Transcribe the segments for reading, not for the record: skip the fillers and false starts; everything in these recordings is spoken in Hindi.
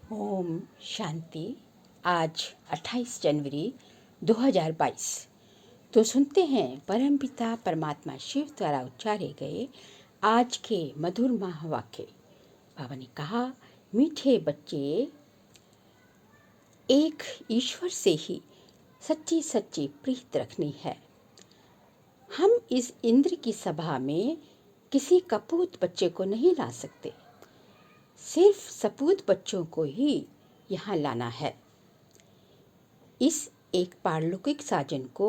ओम शांति। आज 28 जनवरी 2022। तो सुनते हैं परमपिता परमात्मा शिव द्वारा उच्चारे गए आज के मधुर महावाक्य। बाबा ने कहा, मीठे बच्चे, एक ईश्वर से ही सच्ची सच्ची प्रीत रखनी है। हम इस इंद्र की सभा में किसी कपूत बच्चे को नहीं ला सकते, सिर्फ सपूत बच्चों को ही यहाँ लाना है। इस एक पारलौकिक साजन को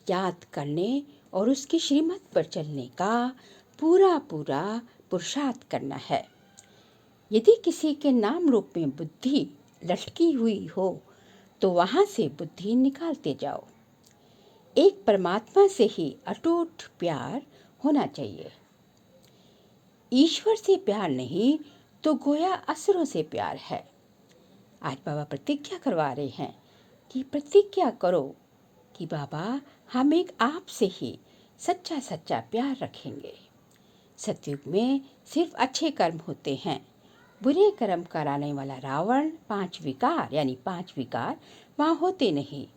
याद करने और उसकी श्रीमत पर चलने का पूरा पूरा पुरुषार्थ करना है। यदि किसी के नाम रूप में बुद्धि लटकी हुई हो तो वहाँ से बुद्धि निकालते जाओ। एक परमात्मा से ही अटूट प्यार होना चाहिए। ईश्वर से प्यार नहीं तो गोया असुरों से प्यार है। आज बाबा प्रतिज्ञा करवा रहे हैं कि प्रतिज्ञा करो कि बाबा हम एक आप से ही सच्चा सच्चा प्यार रखेंगे। सतयुग में सिर्फ अच्छे कर्म होते हैं। बुरे कर्म कराने वाला रावण 5 विकार वहाँ होते नहीं।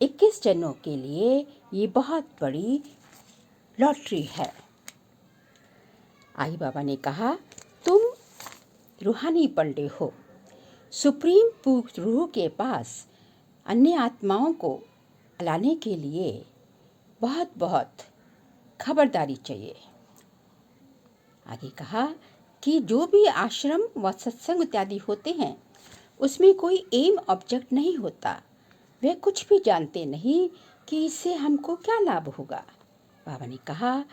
21 जनों के लिए ये बहुत बड़ी लॉटरी है। आई बाबा ने कहा, तुम रूहानी पंडे हो। सुप्रीम पूर्ण रूह के पास अन्य आत्माओं को लाने के लिए बहुत बहुत खबरदारी चाहिए। आगे कहा कि जो भी आश्रम व सत्संग इत्यादि होते हैं उसमें कोई एम ऑब्जेक्ट नहीं होता। वे कुछ भी जानते नहीं कि इससे हमको क्या लाभ होगा। बाबा ने कहा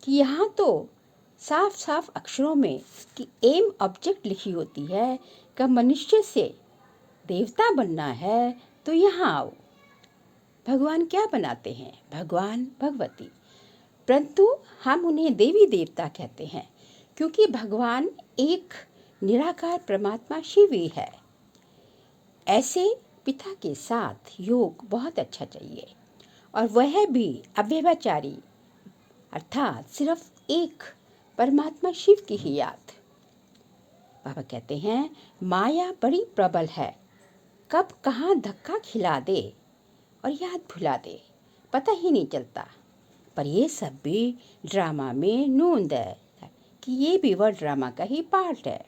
कि यहाँ तो साफ साफ अक्षरों में कि एम ऑब्जेक्ट लिखी होती है कि मनुष्य से देवता बनना है तो यहाँ आओ। भगवान क्या बनाते हैं? भगवान भगवती, परंतु हम उन्हें देवी देवता कहते हैं क्योंकि भगवान एक निराकार परमात्मा शिव ही है। ऐसे पिता के साथ योग बहुत अच्छा चाहिए और वह भी अव्यभिचारी, अर्थात सिर्फ एक परमात्मा शिव की ही याद। बाबा कहते हैं, माया बड़ी प्रबल है, कब कहाँ धक्का खिला दे और याद भुला दे, पता ही नहीं चलता। पर ये सब भी ड्रामा में नूंद है कि ये भी वह ड्रामा का ही पार्ट है।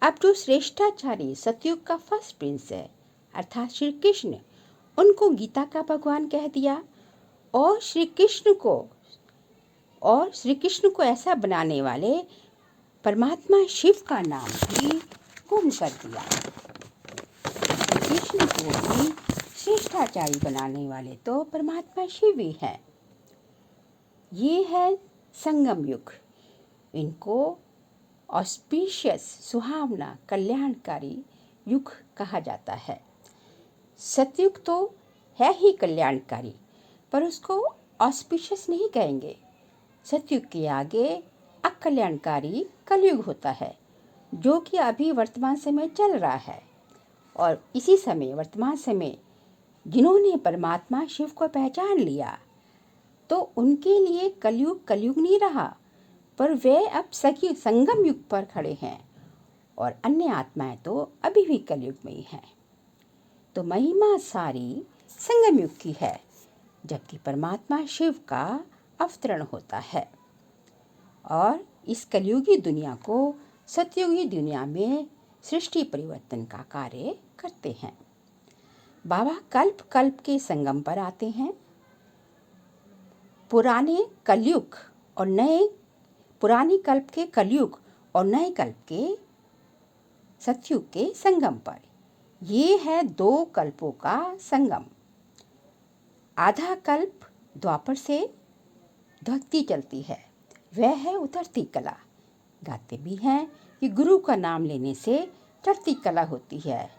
अब जो श्रेष्ठाचारी सतयुग का फर्स्ट प्रिंस है अर्थात श्री कृष्ण, उनको गीता का भगवान कह दिया और श्री कृष्ण को ऐसा बनाने वाले परमात्मा शिव का नाम भी गुम कर दिया। कृष्ण को भी श्रेष्ठाचारी बनाने वाले तो परमात्मा शिव ही है। ये है संगम युग। इनको ऑस्पिशियस, सुहावना, कल्याणकारी युग कहा जाता है। सतयुग तो है ही कल्याणकारी, पर उसको ऑस्पिशियस नहीं कहेंगे। सतयुग के आगे अकल्याणकारी कलयुग होता है, जो कि अभी वर्तमान समय चल रहा है। और इसी समय, वर्तमान समय, जिन्होंने परमात्मा शिव को पहचान लिया तो उनके लिए कलयुग नहीं रहा, पर वे अब सखी संगम युग पर खड़े हैं और अन्य आत्माएं तो अभी भी कलयुग में ही हैं। तो महिमा सारी संगम युग की है, जबकि परमात्मा शिव का अवतरण होता है और इस कलयुगी दुनिया को सतयुगी दुनिया में सृष्टि परिवर्तन का कार्य करते हैं। बाबा कल्प कल्प के संगम पर आते हैं। पुराने कलयुग के कलयुग और नए कल्प के सतयुग के संगम पर। ये है 2 कल्पों का संगम। आधा कल्प द्वापर से भक्ति चलती है, वह है उतरती कला। गाते भी हैं कि गुरु का नाम लेने से चढ़ती कला होती है।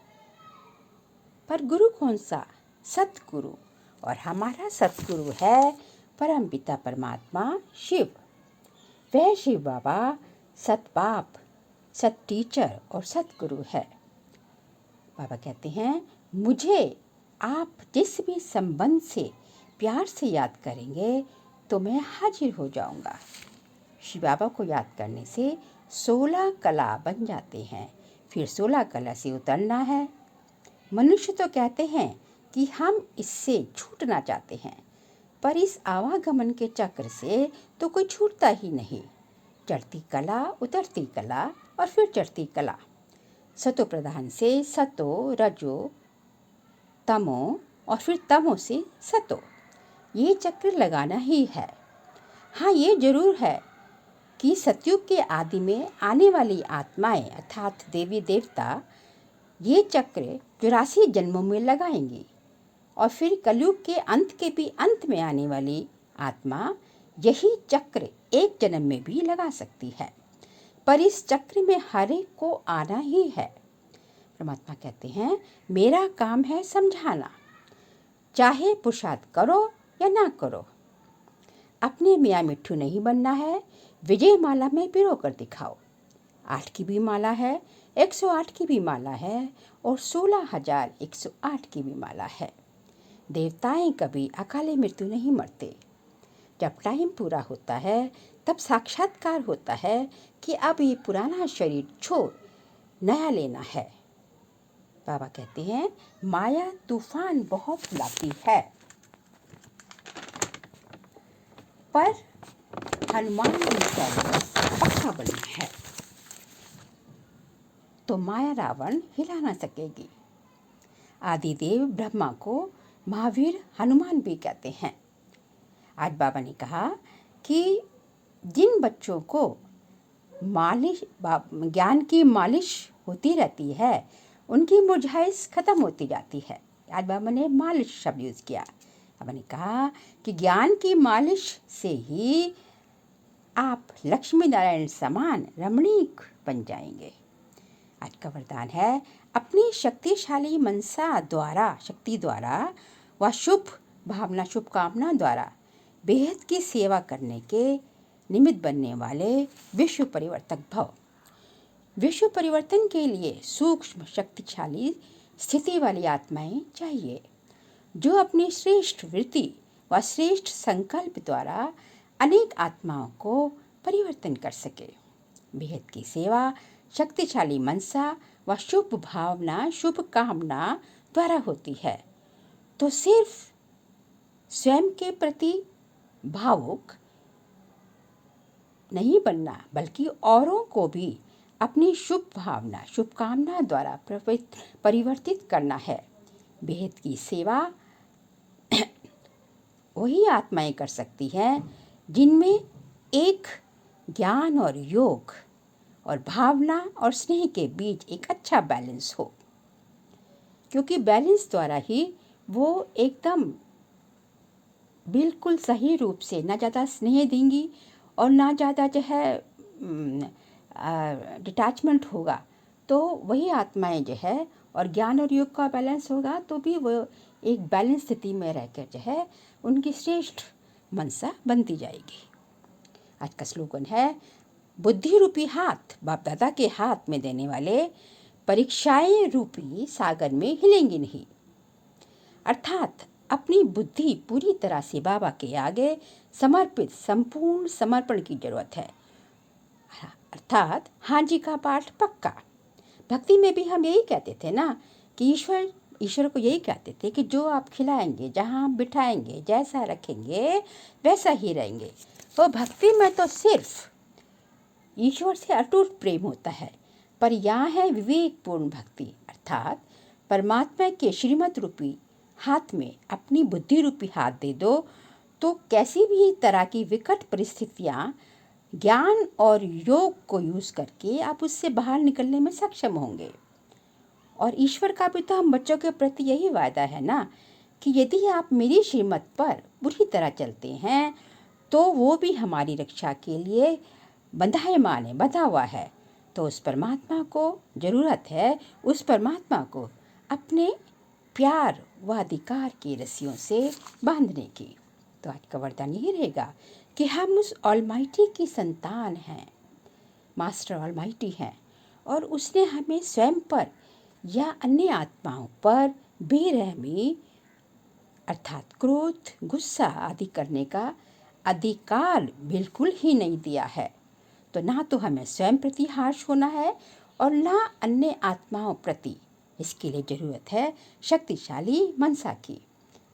पर गुरु कौन सा? सतगुरु। और हमारा सतगुरु है परमपिता परमात्मा शिव। वह शिव बाबा सत बाप, सत टीचर और सतगुरु है। बाबा कहते हैं, मुझे आप जिस भी संबंध से प्यार से याद करेंगे तो मैं हाजिर हो जाऊंगा। शिव बाबा को याद करने से 16 कला बन जाते हैं। फिर 16 कला से उतरना है। मनुष्य तो कहते हैं कि हम इससे छूटना चाहते हैं, पर इस आवागमन के चक्र से तो कोई छूटता ही नहीं। चढ़ती कला, उतरती कला और फिर चढ़ती कला। सतो प्रधान से सतो, रजो, तमो और फिर तमो से सतो, ये चक्र लगाना ही है। हाँ, ये जरूर है कि सतयुग के आदि में आने वाली आत्माएं अर्थात देवी देवता ये चक्र 84 जन्मों में लगाएंगी और फिर कलयुग के भी अंत में आने वाली आत्मा यही चक्र एक जन्म में भी लगा सकती है, पर इस चक्र में हर एक को आना ही है। परमात्मा कहते हैं, मेरा काम है समझाना, चाहे पुरुषार्थ करो या ना करो। अपने मियाँ मिट्ठू नहीं बनना है, विजय माला में पिरो कर दिखाओ। 8 की भी माला है, 108 की भी माला है और 16,108 की भी माला है। देवताएं कभी अकाले मृत्यु नहीं मरते। जब टाइम पूरा होता है तब साक्षात्कार होता है कि अब ये पुराना शरीर छोड़ नया लेना है। बाबा कहते हैं, माया तूफान बहुत लाती है, पर हनुमान जी का पक्का बनना है तो माया रावण हिला ना सकेगी। आदिदेव ब्रह्मा को महावीर हनुमान भी कहते हैं। आज बाबा ने कहा कि जिन बच्चों को ज्ञान की मालिश होती रहती है उनकी मुरझाइश खत्म होती जाती है। आज बाबा ने मालिश शब्द यूज़ किया। बाबा ने कहा कि ज्ञान की मालिश से ही आप लक्ष्मी नारायण समान रमणीक बन जाएंगे। आज का वरदान है, अपनी शक्तिशाली मनसा द्वारा, शक्ति द्वारा व शुभ भावना, शुभकामना द्वारा बेहद की सेवा करने के निमित्त बनने वाले विश्व परिवर्तक भव। विश्व परिवर्तन के लिए सूक्ष्म शक्तिशाली स्थिति वाली आत्माएं चाहिए, जो अपनी श्रेष्ठ वृत्ति व श्रेष्ठ संकल्प द्वारा अनेक आत्माओं को परिवर्तन कर सके। बेहद की सेवा शक्तिशाली मनसा व शुभ भावना, शुभ कामना द्वारा होती है, तो सिर्फ स्वयं के प्रति भावुक नहीं बनना, बल्कि औरों को भी अपनी शुभ भावना, शुभकामना द्वारा परिवर्तित करना है। बेहद की सेवा वही आत्माएं कर सकती हैं जिनमें एक ज्ञान और योग और भावना और स्नेह के बीच एक अच्छा बैलेंस हो, क्योंकि बैलेंस द्वारा ही वो एकदम बिल्कुल सही रूप से ना ज़्यादा स्नेह देंगी और ना ज़्यादा जो है डिटैचमेंट होगा, तो वही आत्माएं जो है और ज्ञान और योग का बैलेंस होगा तो भी वो एक बैलेंस स्थिति में रहकर जो है उनकी श्रेष्ठ मनसा बनती जाएगी। आज का स्लोगन है, बुद्धि रूपी हाथ बाप दादा के हाथ में देने वाले परीक्षाएं रूपी सागर में हिलेंगी नहीं। अर्थात अपनी बुद्धि पूरी तरह से बाबा के आगे समर्पित, संपूर्ण समर्पण की जरूरत है। अर्थात हाँ जी का पाठ पक्का। भक्ति में भी हम यही कहते थे ना कि ईश्वर को यही कहते थे कि जो आप खिलाएंगे, जहाँ बिठाएंगे, जैसा रखेंगे वैसा ही रहेंगे। तो भक्ति में तो सिर्फ ईश्वर से अटूट प्रेम होता है, पर यहाँ है विवेकपूर्ण भक्ति, अर्थात परमात्मा के श्रीमत रूपी हाथ में अपनी बुद्धि रूपी हाथ दे दो तो कैसी भी तरह की विकट परिस्थितियाँ ज्ञान और योग को यूज़ करके आप उससे बाहर निकलने में सक्षम होंगे। और ईश्वर का भी तो हम बच्चों के प्रति यही वादा है ना कि यदि आप मेरी श्रीमत पर बुरी तरह चलते हैं तो वो भी हमारी रक्षा के लिए बंधायमान है, बंधा हुआ है। तो उस परमात्मा को ज़रूरत है, उस परमात्मा को अपने प्यार व अधिकार की रस्सियों से बांधने की। तो आज का वरदान यही रहेगा कि हम उस ऑलमाइटी की संतान हैं, मास्टर ऑलमाइटी हैं, और उसने हमें स्वयं पर या अन्य आत्माओं पर बेरहमी अर्थात क्रोध, गुस्सा आदि करने का अधिकार बिल्कुल ही नहीं दिया है। तो ना तो हमें स्वयं प्रति हार्श होना है और ना अन्य आत्माओं प्रति। इसके लिए जरूरत है शक्तिशाली मनसा की।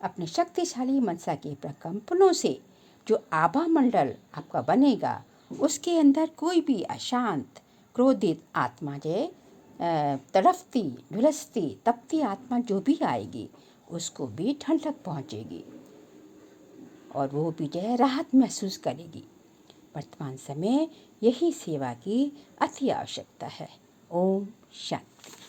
अपने शक्तिशाली मनसा के प्रकंपनों से जो आभा मंडल आपका बनेगा, उसके अंदर कोई भी अशांत क्रोधित आत्मा तड़फती झुलसती तपती आत्मा जो भी आएगी, उसको भी ठंडक पहुँचेगी और वो भी राहत महसूस करेगी। वर्तमान समय यही सेवा की अति आवश्यकता है। ओम शांति।